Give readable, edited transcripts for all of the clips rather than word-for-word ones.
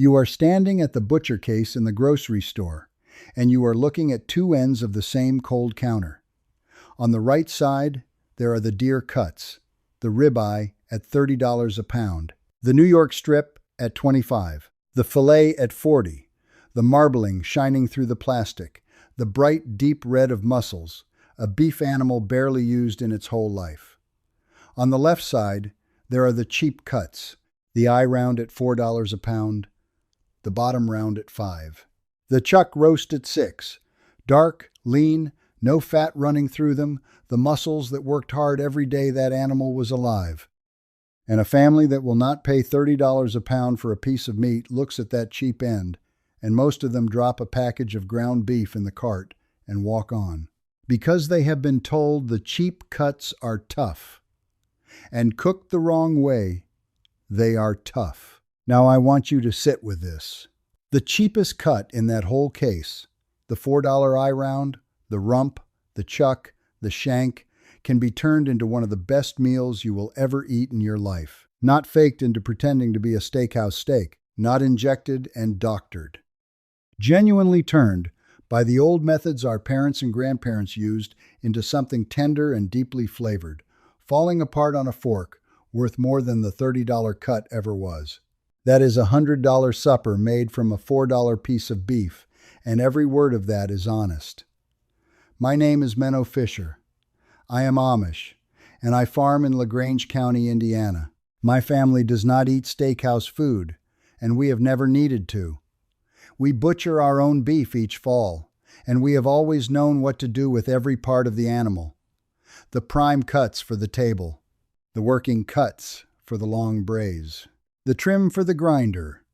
You are standing at the butcher case in the grocery store, and you are looking at two ends of the same cold counter. On the right side, there are the deer cuts, the ribeye at $30 a pound, the New York strip at $25, the fillet at $40, the marbling shining through the plastic, the bright deep red of muscles, a beef animal barely used in its whole life. On the left side, there are the cheap cuts, the eye round at $4 a pound, the bottom round at $5. The chuck roast at $6. Dark, lean, no fat running through them, the muscles that worked hard every day that animal was alive. And a family that will not pay $30 a pound for a piece of meat looks at that cheap end, and most of them drop a package of ground beef in the cart and walk on. Because they have been told the cheap cuts are tough. And cooked the wrong way, they are tough. Now I want you to sit with this. The cheapest cut in that whole case, the $4 eye round, the rump, the chuck, the shank, can be turned into one of the best meals you will ever eat in your life. Not faked into pretending to be a steakhouse steak, not injected and doctored. Genuinely turned, by the old methods our parents and grandparents used, into something tender and deeply flavored, falling apart on a fork, worth more than the $30 cut ever was. That is a $100 supper made from a $4 piece of beef, and every word of that is honest. My name is Menno Fisher. I am Amish, and I farm in LaGrange County, Indiana. My family does not eat steakhouse food, and we have never needed to. We butcher our own beef each fall, and we have always known what to do with every part of the animal. The prime cuts for the table, the working cuts for the long braise, the trim for the grinder,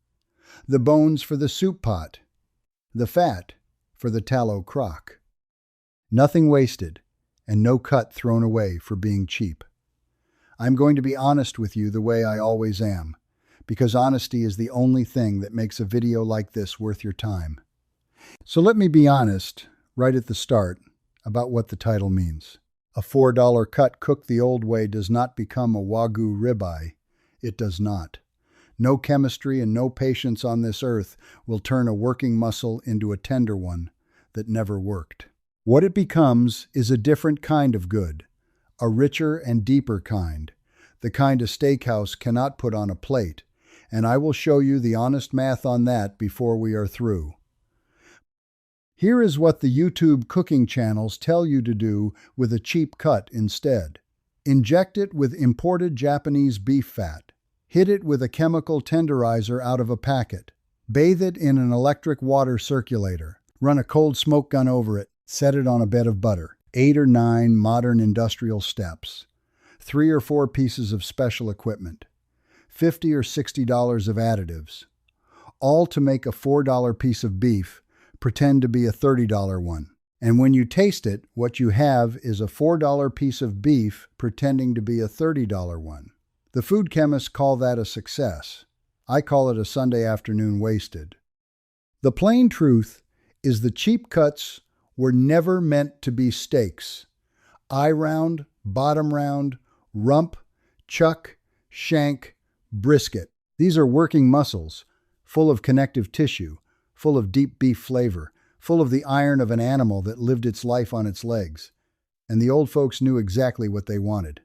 the bones for the soup pot, the fat for the tallow crock. Nothing wasted, and no cut thrown away for being cheap. I'm going to be honest with you the way I always am, because honesty is the only thing that makes a video like this worth your time. So let me be honest, right at the start, about what the title means. A $4 cut cooked the old way does not become a Wagyu ribeye. It does not. No chemistry and no patience on this earth will turn a working muscle into a tender one that never worked. What it becomes is a different kind of good, a richer and deeper kind, the kind a steakhouse cannot put on a plate, and I will show you the honest math on that before we are through. Here is what the YouTube cooking channels tell you to do with a cheap cut instead. Inject it with imported Japanese beef fat. Hit it with a chemical tenderizer out of a packet. Bathe it in an electric water circulator. Run a cold smoke gun over it. Set it on a bed of butter. 8 or 9 modern industrial steps. 3 or 4 pieces of special equipment. $50 or $60 of additives. All to make a $4 piece of beef pretend to be a $30 one. And when you taste it, what you have is a $4 piece of beef pretending to be a $30 one. The food chemists call that a success. I call it a Sunday afternoon wasted. The plain truth is the cheap cuts were never meant to be steaks. Eye round, bottom round, rump, chuck, shank, brisket. These are working muscles, full of connective tissue, full of deep beef flavor, full of the iron of an animal that lived its life on its legs. And the old folks knew exactly what they wanted.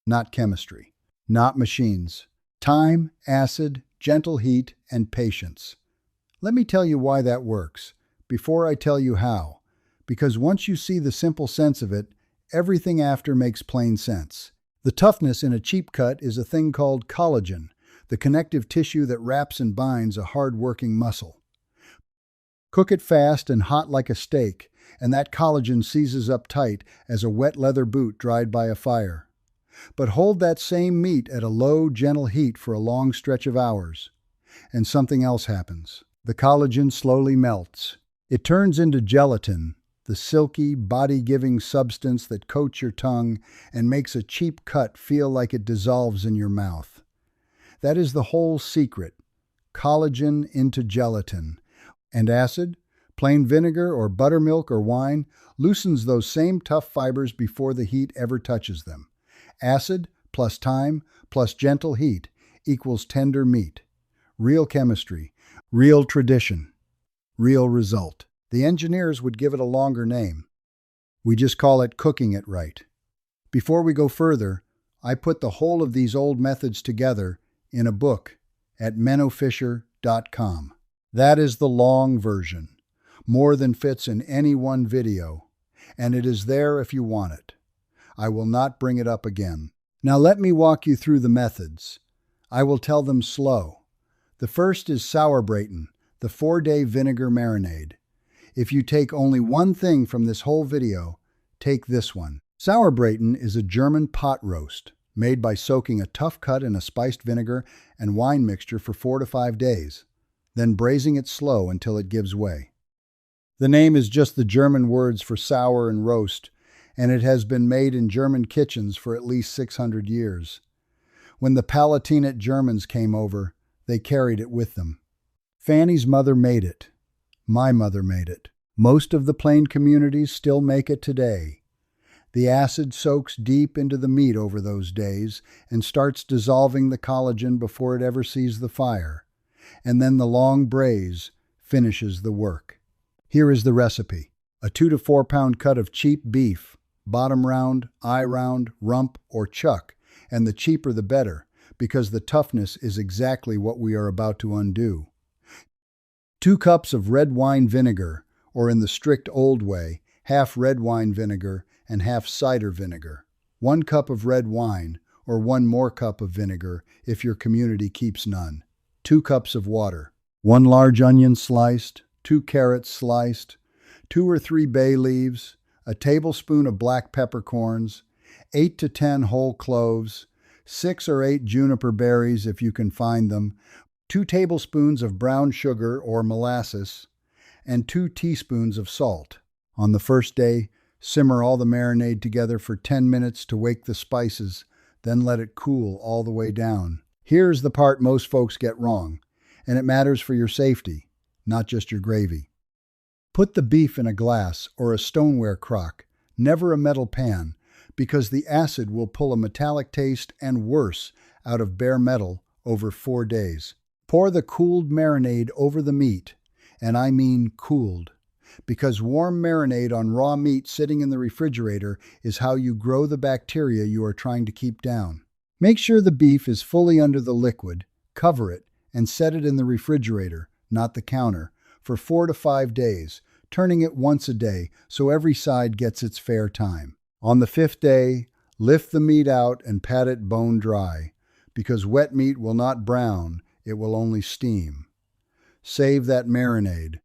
Not chemistry, not machines. Time, acid, gentle heat, and patience. Let me tell you why that works, before I tell you how. Because once you see the simple sense of it, everything after makes plain sense. The toughness in a cheap cut is a thing called collagen, the connective tissue that wraps and binds a hard-working muscle. Cook it fast and hot like a steak, and that collagen seizes up tight as a wet leather boot dried by a fire. But hold that same meat at a low, gentle heat for a long stretch of hours, and something else happens. The collagen slowly melts. It turns into gelatin, the silky, body-giving substance that coats your tongue and makes a cheap cut feel like it dissolves in your mouth. That is the whole secret. Collagen into gelatin. And acid, plain vinegar or buttermilk or wine, loosens those same tough fibers before the heat ever touches them. Acid plus time plus gentle heat equals tender meat. Real chemistry, Real tradition. Real result. The engineers would give it a longer name. We just call it cooking it right. Before we go further, I put the whole of these old methods together in a book at mennofisher.com. That is the long version, more than fits in any one video, and it is there if you want it. I will not bring it up again. Now let me walk you through the methods. I will tell them slow. The first is sauerbraten, the 4-day vinegar marinade. If you take only one thing from this whole video, take this one. Sauerbraten is a German pot roast made by soaking a tough cut in a spiced vinegar and wine mixture for 4 to 5 days, then braising it slow until it gives way. The name is just the German words for sour and roast, and it has been made in German kitchens for at least 600 years. When the Palatinate Germans came over, they carried it with them. Fanny's mother made it. My mother made it. Most of the Plain communities still make it today. The acid soaks deep into the meat over those days and starts dissolving the collagen before it ever sees the fire. And then the long braise finishes the work. Here is the recipe. A 2 to 4 pound cut of cheap beef, bottom round, eye round, rump, or chuck, and the cheaper the better, because the toughness is exactly what we are about to undo. 2 cups of red wine vinegar, or in the strict old way, half red wine vinegar and half cider vinegar. 1 cup of red wine, or 1 more cup of vinegar if your community keeps none. 2 cups of water. 1 large onion sliced, 2 carrots sliced, 2 or 3 bay leaves, a tablespoon of black peppercorns, 8 to 10 whole cloves, 6 or 8 juniper berries if you can find them, 2 tablespoons of brown sugar or molasses, and 2 teaspoons of salt. On the first day, simmer all the marinade together for 10 minutes to wake the spices, then let it cool all the way down. Here's the part most folks get wrong, and it matters for your safety, not just your gravy. Put the beef in a glass or a stoneware crock, never a metal pan, because the acid will pull a metallic taste and worse out of bare metal over 4 days. Pour the cooled marinade over the meat, and I mean cooled, because warm marinade on raw meat sitting in the refrigerator is how you grow the bacteria you are trying to keep down. Make sure the beef is fully under the liquid, cover it, and set it in the refrigerator, not the counter, for 4 to 5 days, turning it once a day so every side gets its fair time. On the 5th day, lift the meat out and pat it bone dry, because wet meat will not brown, it will only steam. Save that marinade.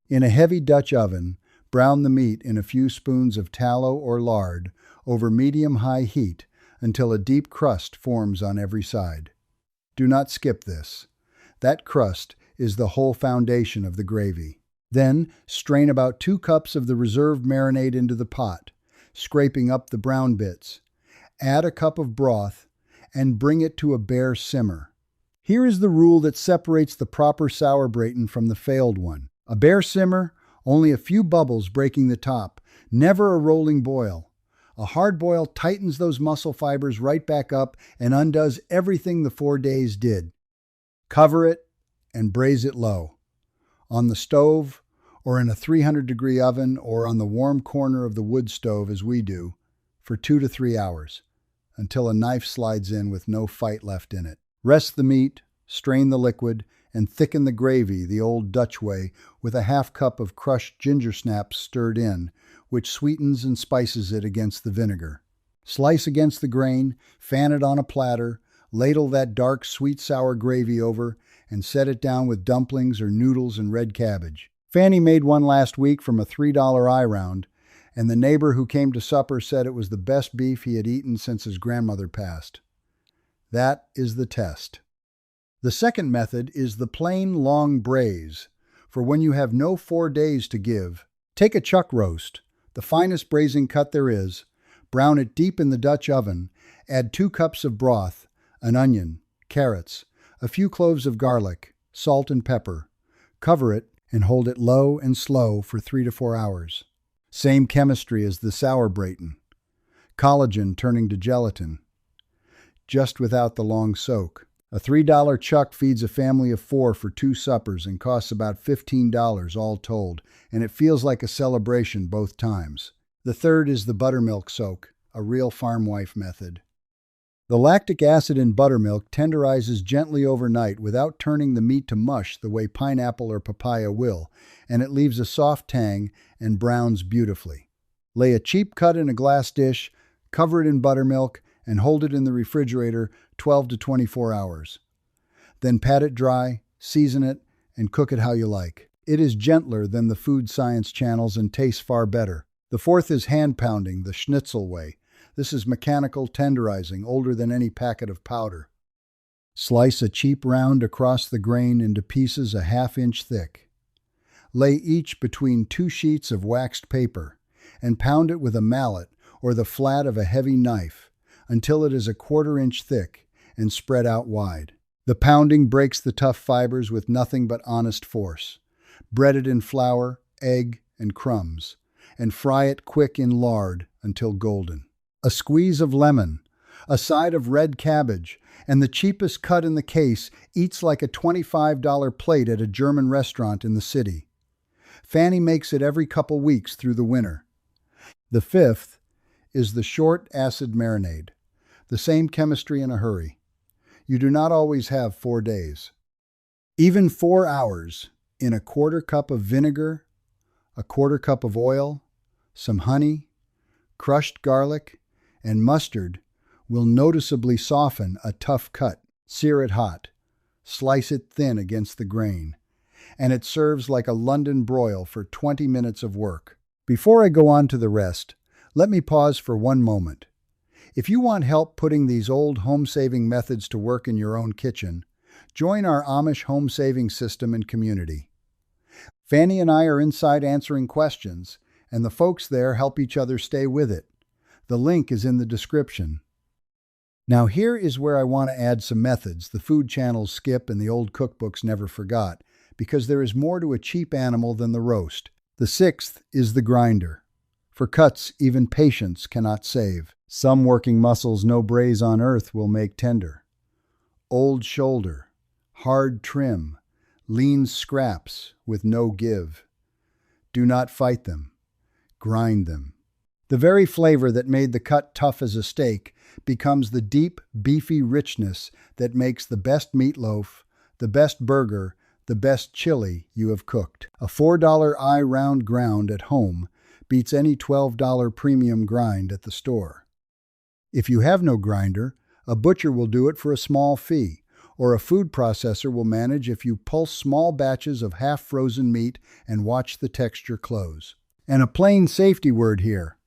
In a heavy Dutch oven, brown the meat in a few spoons of tallow or lard over medium-high heat until a deep crust forms on every side. Do not skip this. That crust is the whole foundation of the gravy. Then strain about 2 cups of the reserved marinade into the pot, scraping up the brown bits. Add a cup of broth and bring it to a bare simmer. Here is the rule that separates the proper sauerbraten from the failed one. A bare simmer, only a few bubbles breaking the top, never a rolling boil. A hard boil tightens those muscle fibers right back up and undoes everything the 4 days did. Cover it and braise it low. On the stove, or in a 300-degree oven, or on the warm corner of the wood stove as we do, for 2 to 3 hours, until a knife slides in with no fight left in it. Rest the meat, strain the liquid, and thicken the gravy the old Dutch way with a half cup of crushed ginger snaps stirred in, which sweetens and spices it against the vinegar. Slice against the grain, fan it on a platter, ladle that dark, sweet, sour gravy over, and set it down with dumplings or noodles and red cabbage. Fanny made one last week from a $3 eye round, and the neighbor who came to supper said it was the best beef he had eaten since his grandmother passed. That is the test. The second method is the plain long braise, for when you have no 4 days to give. Take a chuck roast, the finest braising cut there is, brown it deep in the Dutch oven, add 2 cups of broth, an onion, carrots, a few cloves of garlic, salt and pepper. Cover it and hold it low and slow for 3 to 4 hours. Same chemistry as the sauerbraten. Collagen turning to gelatin, just without the long soak. A $3 chuck feeds a family of 4 for 2 suppers and costs about $15 all told, and it feels like a celebration both times. The third is the buttermilk soak, a real farm wife method. The lactic acid in buttermilk tenderizes gently overnight without turning the meat to mush the way pineapple or papaya will, and it leaves a soft tang and browns beautifully. Lay a cheap cut in a glass dish, cover it in buttermilk, and hold it in the refrigerator 12 to 24 hours. Then pat it dry, season it, and cook it how you like. It is gentler than the food science channels and tastes far better. The fourth is hand pounding, the schnitzel way. This is mechanical tenderizing, older than any packet of powder. Slice a cheap round across the grain into pieces a ½ inch thick. Lay each between 2 sheets of waxed paper and pound it with a mallet or the flat of a heavy knife until it is a ½ inch thick and spread out wide. The pounding breaks the tough fibers with nothing but honest force. Bread it in flour, egg, and crumbs, and fry it quick in lard until golden. A squeeze of lemon, a side of red cabbage, and the cheapest cut in the case eats like a $25 plate at a German restaurant in the city. Fanny makes it every couple weeks through the winter. The fifth is the short acid marinade. The same chemistry in a hurry. You do not always have 4 days. Even 4 hours in a quarter cup of vinegar, a quarter cup of oil, some honey, crushed garlic, and mustard will noticeably soften a tough cut. Sear it hot. Slice it thin against the grain. And it serves like a London broil for 20 minutes of work. Before I go on to the rest, let me pause for one moment. If you want help putting these old home-saving methods to work in your own kitchen, join our Amish home-saving system and community. Fanny and I are inside answering questions, and the folks there help each other stay with it. The link is in the description. Now here is where I want to add some methods the food channels skip and the old cookbooks never forgot, because there is more to a cheap animal than the roast. The sixth is the grinder. For cuts, even patience cannot save. Some working muscles no braise on earth will make tender. Old shoulder, hard trim, lean scraps with no give. Do not fight them. Grind them. The very flavor that made the cut tough as a steak becomes the deep, beefy richness that makes the best meatloaf, the best burger, the best chili you have cooked. A $4 round ground at home beats any $12 premium grind at the store. If you have no grinder, a butcher will do it for a small fee, or a food processor will manage if you pulse small batches of half-frozen meat and watch the texture close. And a plain safety word here,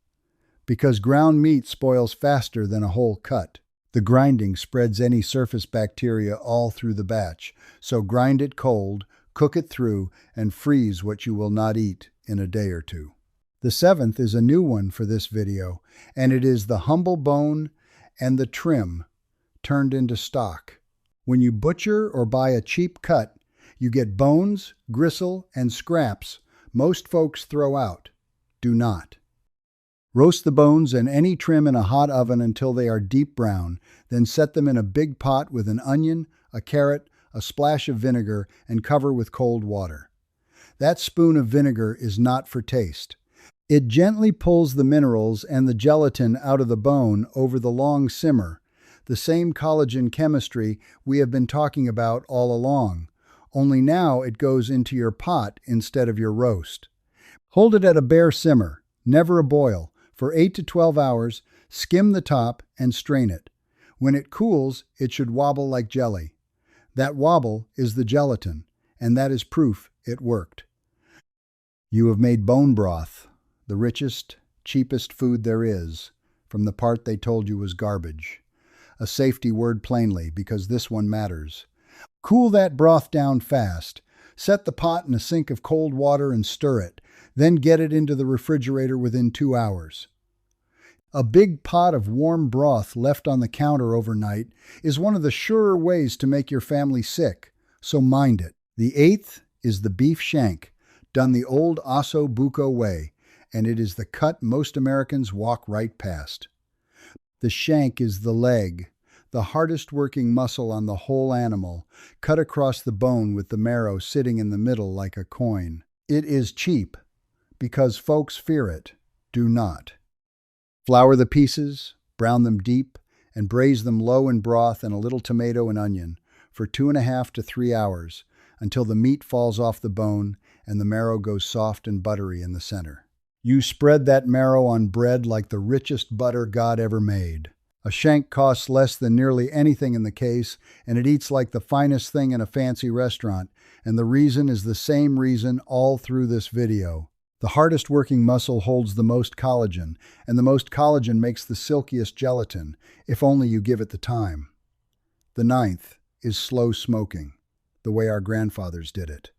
because ground meat spoils faster than a whole cut. The grinding spreads any surface bacteria all through the batch, so grind it cold, cook it through, and freeze what you will not eat in a day or two. The seventh is a new one for this video, and it is the humble bone and the trim turned into stock. When you butcher or buy a cheap cut, you get bones, gristle, and scraps most folks throw out. Do not. Roast the bones and any trim in a hot oven until they are deep brown, then set them in a big pot with an onion, a carrot, a splash of vinegar, and cover with cold water. That spoon of vinegar is not for taste. It gently pulls the minerals and the gelatin out of the bone over the long simmer, the same collagen chemistry we have been talking about all along, only now it goes into your pot instead of your roast. Hold it at a bare simmer, never a boil, for 8 to 12 hours, skim the top and strain it. When it cools, it should wobble like jelly. That wobble is the gelatin, and that is proof it worked. You have made bone broth, the richest, cheapest food there is, from the part they told you was garbage. A safety word plainly, because this one matters. Cool that broth down fast. Set the pot in a sink of cold water and stir it, then get it into the refrigerator within 2 hours. A big pot of warm broth left on the counter overnight is one of the surer ways to make your family sick, so mind it. The eighth is the beef shank, done the old osso buco way, and it is the cut most Americans walk right past. The shank is the leg, the hardest working muscle on the whole animal, cut across the bone with the marrow sitting in the middle like a coin. It is cheap, because folks fear it. Do not. Flour the pieces, brown them deep, and braise them low in broth and a little tomato and onion for 2.5 to 3 hours until the meat falls off the bone and the marrow goes soft and buttery in the center. You spread that marrow on bread like the richest butter God ever made. A shank costs less than nearly anything in the case, and it eats like the finest thing in a fancy restaurant, and the reason is the same reason all through this video. The hardest working muscle holds the most collagen, and the most collagen makes the silkiest gelatin, if only you give it the time. The 9th is slow smoking, the way our grandfathers did it.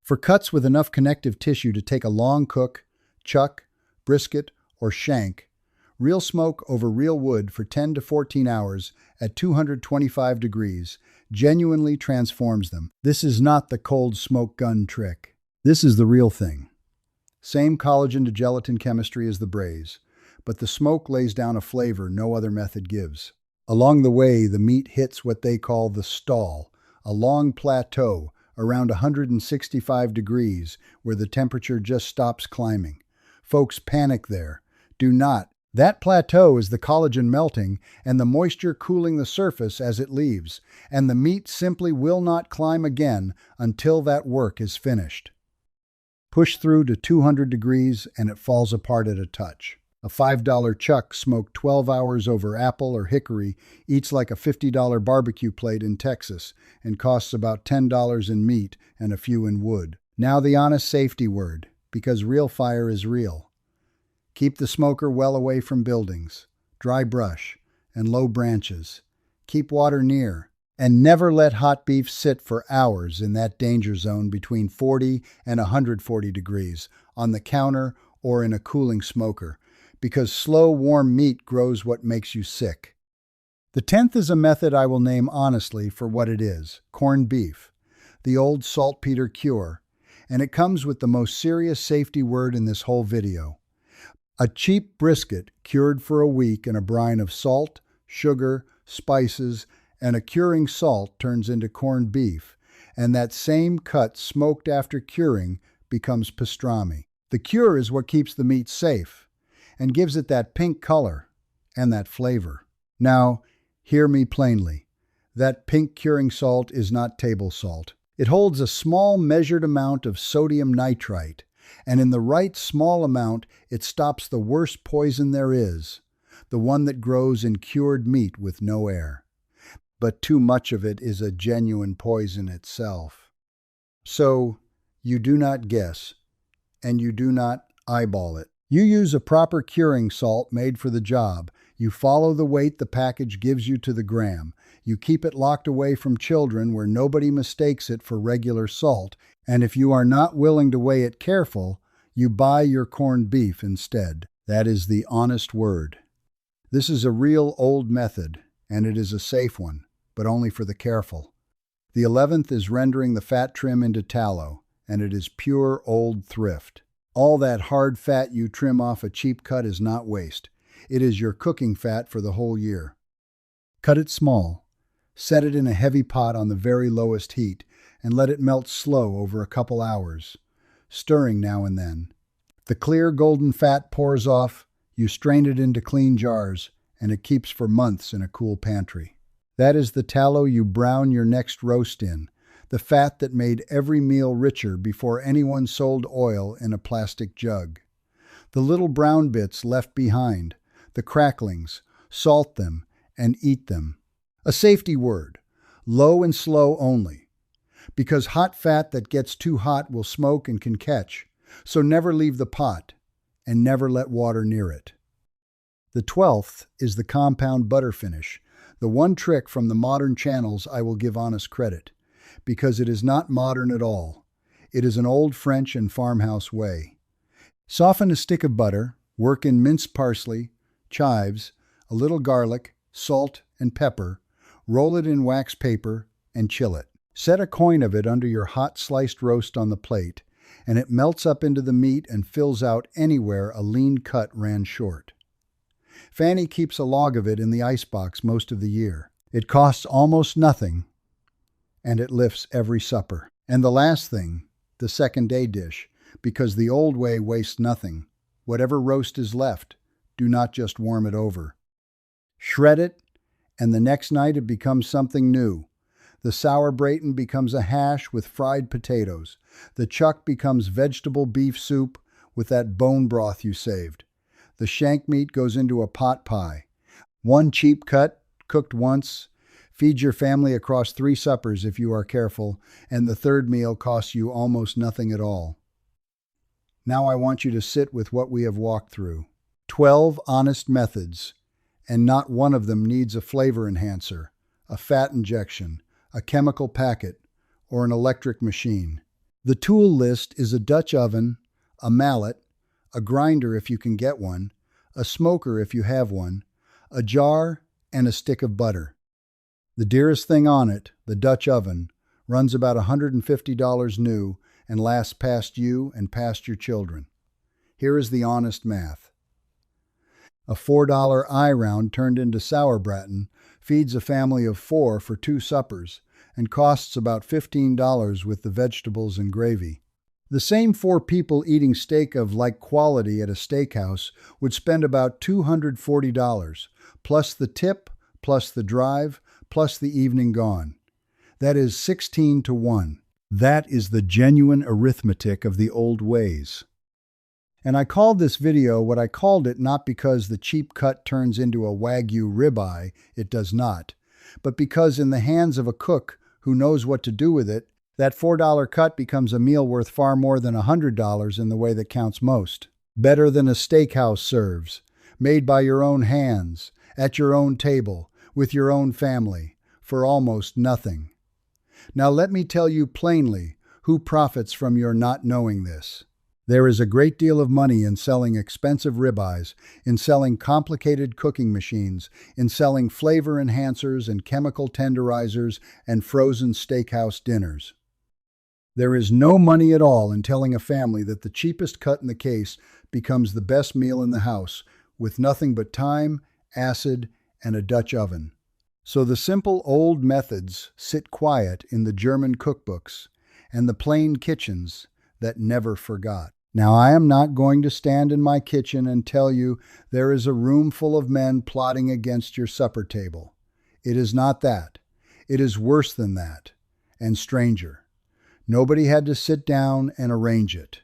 For cuts with enough connective tissue to take a long cook, chuck, brisket, or shank, real smoke over real wood for 10 to 14 hours at 225 degrees genuinely transforms them. This is not the cold smoke gun trick. This is the real thing. Same collagen to gelatin chemistry as the braise, but the smoke lays down a flavor no other method gives. Along the way, the meat hits what they call the stall, a long plateau around 165 degrees where the temperature just stops climbing. Folks panic there. Do not. That plateau is the collagen melting and the moisture cooling the surface as it leaves, and the meat simply will not climb again until that work is finished. Push through to 200 degrees and it falls apart at a touch. A $5 chuck smoked 12 hours over apple or hickory eats like a $50 barbecue plate in Texas and costs about $10 in meat and a few in wood. Now the honest safety word, because real fire is real. Keep the smoker well away from buildings, dry brush, and low branches. Keep water near, and never let hot beef sit for hours in that danger zone between 40 and 140 degrees on the counter or in a cooling smoker, because slow, warm meat grows what makes you sick. The 10th is a method I will name honestly for what it is, corned beef, the old saltpeter cure, and it comes with the most serious safety word in this whole video. A cheap brisket cured for a week in a brine of salt, sugar, spices, and a curing salt turns into corned beef, and that same cut smoked after curing becomes pastrami. The cure is what keeps the meat safe and gives it that pink color and that flavor. Now, hear me plainly. That pink curing salt is not table salt. It holds a small measured amount of sodium nitrite, and in the right small amount, it stops the worst poison there is, the one that grows in cured meat with no air. But too much of it is a genuine poison itself. So, you do not guess, and you do not eyeball it. You use a proper curing salt made for the job. You follow the weight the package gives you to the gram. You keep it locked away from children where nobody mistakes it for regular salt, and if you are not willing to weigh it careful, you buy your corned beef instead. That is the honest word. This is a real old method, and it is a safe one, but only for the careful. The 11th is rendering the fat trim into tallow, and it is pure old thrift. All that hard fat you trim off a cheap cut is not waste. It is your cooking fat for the whole year. Cut it small. Set it in a heavy pot on the very lowest heat, and let it melt slow over a couple hours, stirring now and then. The clear golden fat pours off, you strain it into clean jars, and it keeps for months in a cool pantry. That is the tallow you brown your next roast in, the fat that made every meal richer before anyone sold oil in a plastic jug. The little brown bits left behind, the cracklings, salt them and eat them. A safety word, low and slow only, because hot fat that gets too hot will smoke and can catch, so never leave the pot and never let water near it. The 12th is the compound butter finish, the one trick from the modern channels I will give honest credit, because it is not modern at all. It is an old French and farmhouse way. Soften a stick of butter, work in minced parsley, chives, a little garlic, salt, and pepper, roll it in wax paper, and chill it. Set a coin of it under your hot sliced roast on the plate, and it melts up into the meat and fills out anywhere a lean cut ran short. Fanny keeps a log of it in the icebox most of the year. It costs almost nothing, and it lifts every supper. And the last thing, the second day dish, because the old way wastes nothing. Whatever roast is left, do not just warm it over. Shred it, and the next night it becomes something new. The sour braten becomes a hash with fried potatoes. The chuck becomes vegetable beef soup with that bone broth you saved. The shank meat goes into a pot pie. One cheap cut, cooked once, feeds your family across 3 suppers if you are careful, and the third meal costs you almost nothing at all. Now I want you to sit with what we have walked through. 12 honest methods, and not one of them needs a flavor enhancer, a fat injection, a chemical packet, or an electric machine. The tool list is a Dutch oven, a mallet, a grinder if you can get one, a smoker if you have one, a jar, and a stick of butter. The dearest thing on it, the Dutch oven, runs about $150 new and lasts past you and past your children. Here is the honest math. A $4 eye round turned into sauerbraten feeds a family of 4 for 2 suppers and costs about $15 with the vegetables and gravy. The same 4 people eating steak of like quality at a steakhouse would spend about $240, plus the tip, plus the drive, plus the evening gone. That is 16 to 1. That is the genuine arithmetic of the old ways. And I called this video what I called it not because the cheap cut turns into a Wagyu ribeye, it does not, but because in the hands of a cook who knows what to do with it, that $4 cut becomes a meal worth far more than $100 in the way that counts most. Better than a steakhouse serves, made by your own hands, at your own table, with your own family, for almost nothing. Now let me tell you plainly who profits from your not knowing this. There is a great deal of money in selling expensive ribeyes, in selling complicated cooking machines, in selling flavor enhancers and chemical tenderizers and frozen steakhouse dinners. There is no money at all in telling a family that the cheapest cut in the case becomes the best meal in the house, with nothing but time, acid, and a Dutch oven. So the simple old methods sit quiet in the German cookbooks and the plain kitchens that never forgot. Now, I am not going to stand in my kitchen and tell you there is a room full of men plotting against your supper table. It is not that. It is worse than that, and stranger. Nobody had to sit down and arrange it.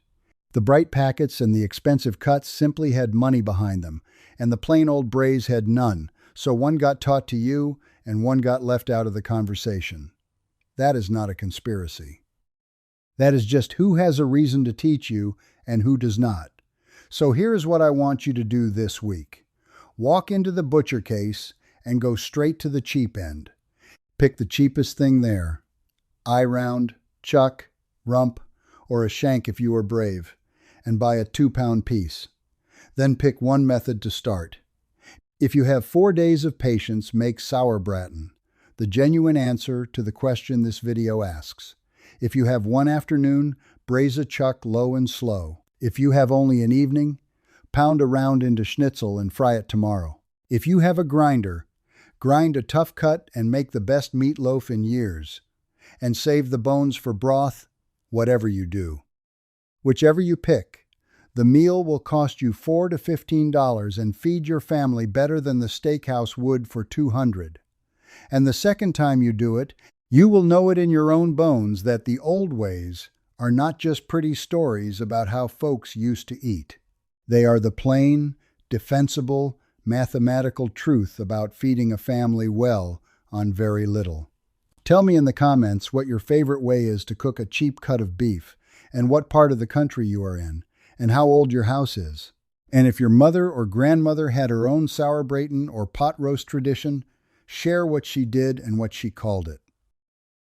The bright packets and the expensive cuts simply had money behind them, and the plain old braise had none, so one got taught to you and one got left out of the conversation. That is not a conspiracy. That is just who has a reason to teach you and who does not. So here's what I want you to do this week. Walk into the butcher case and go straight to the cheap end. Pick the cheapest thing there. Eye round, chuck, rump, or a shank if you are brave, and buy a 2-pound piece. Then pick one method to start. If you have 4 days of patience, make sauerbraten, the genuine answer to the question this video asks. If you have one afternoon, braise a chuck low and slow. If you have only an evening, pound a round into schnitzel and fry it tomorrow. If you have a grinder, grind a tough cut and make the best meatloaf in years. And save the bones for broth, whatever you do. Whichever you pick, the meal will cost you $4 to $15 and feed your family better than the steakhouse would for $200. And the second time you do it, you will know it in your own bones that the old ways are not just pretty stories about how folks used to eat. They are the plain, defensible, mathematical truth about feeding a family well on very little. Tell me in the comments what your favorite way is to cook a cheap cut of beef, and what part of the country you are in, and how old your house is. And if your mother or grandmother had her own sauerbraten or pot roast tradition, share what she did and what she called it.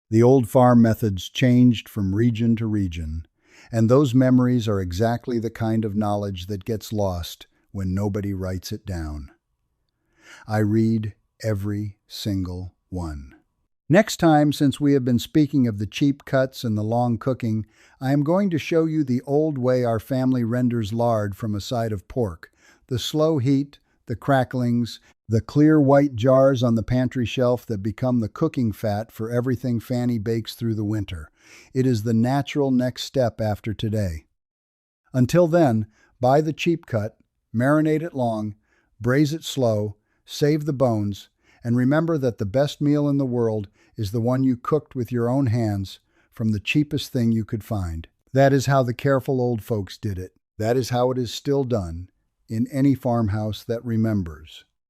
The old farm methods changed from region to region, and those memories are exactly the kind of knowledge that gets lost when nobody writes it down. I read every single one. Next time, since we have been speaking of the cheap cuts and the long cooking, I am going to show you the old way our family renders lard from a side of pork, the slow heat, the cracklings, the clear white jars on the pantry shelf that become the cooking fat for everything Fanny bakes through the winter. It is the natural next step after today. Until then, buy the cheap cut, marinate it long, braise it slow, save the bones, and remember that the best meal in the world is the one you cooked with your own hands from the cheapest thing you could find. That is how the careful old folks did it. That is how it is still done in any farmhouse that remembers.